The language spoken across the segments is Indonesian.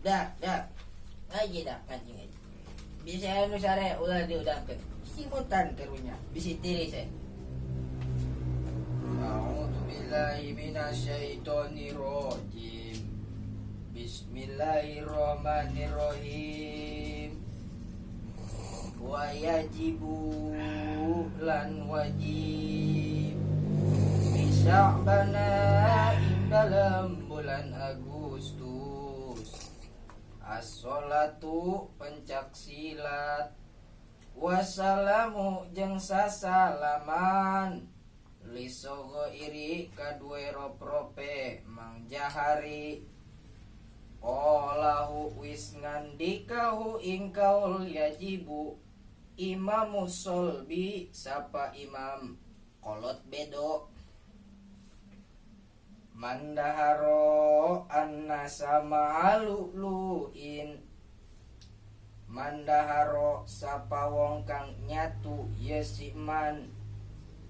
dah. Ngaji dah, ngaji. Bisa anu sare ulah diudangkeun. Simutan karunya, bisi tiri saya. A'udzu billahi minasyaitonir rajim. Bismillahirrahmanirrahim. Wa yajibu lan wajib Sya'bana ing dalam bulan Agustus as-sholatu pencak silat wassalamu jeung sasalaman lisogo iri kadue roprope mangjahari qalahu wis ngandikahu ing kaul yajibu imamu solbi sapa imam kolot bedo mandaharo annasa ma'alu'lu'in mandaharo sapa wong kang nyatu yesiman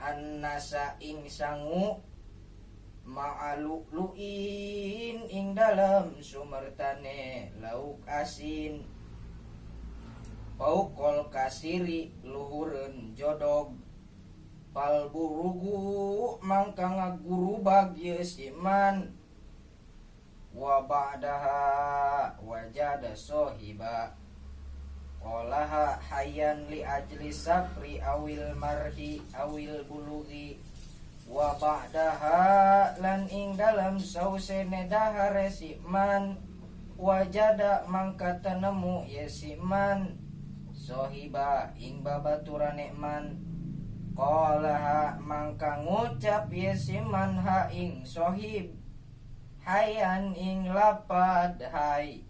annasa ing sangu ma'alu'lu'in ing dalam sumertane lauk asin paukol kasiri luhureun jodog pal burugu mangka ngagurubag yesiman wa ba'daha wajada sohiba qolaha hayyan li ajli safri awil marhi awil bulugi wa ba'daha lan ing dalam sausene dahare siman wajada mangka tenemu yesiman sohiba ing babaturane man qalaha mangka ngucap yesiman ha ing sohib hayan ing lapad hai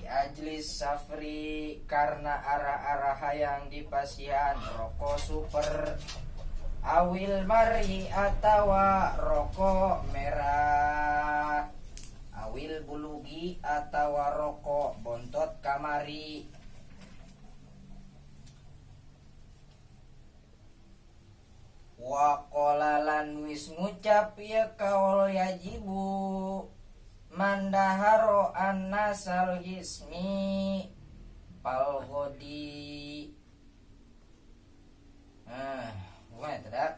ajlis safri karena arah-arah hayang di pasihan rokok super awil mari atawa rokok merah awil bulugi atawa rokok bontot kamari wa qolalan wis ngucap ya kaul yajibu mandaharo annasal hismi pal godi gimana tidak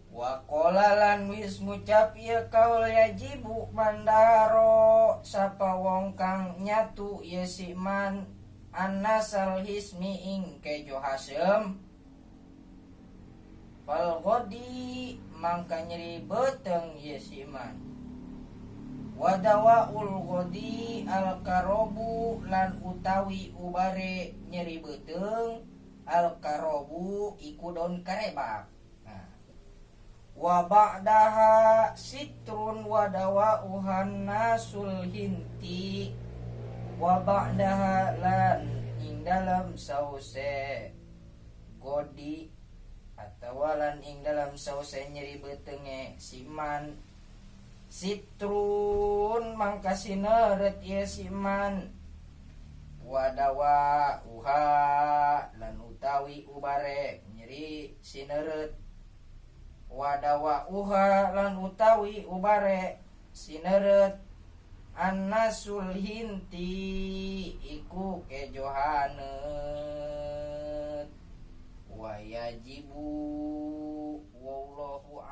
wa qolalan wis ngucap ya kaul yajibu mandaharo sapa wong kang nyatu yesiman annasal hismi ing kejo hasem fal godi mangka nyeri beteng yesiman wadawaul godi al karobu lan utawi ubare nyeri beteng al karobu iku daun karebak wa ba'daha sitrun wadawauhan nasul hinti wa ba'daha lan ing dalam sause godi atau lan ing dalam sause nyeri betenge siman sitrun mangka sineret ya siman wadawa uha lan utawi ubare nyeri sineret wadawa uha lan utawi ubare sineret annasul hinti iku kejohaneut wa yajibu wallahu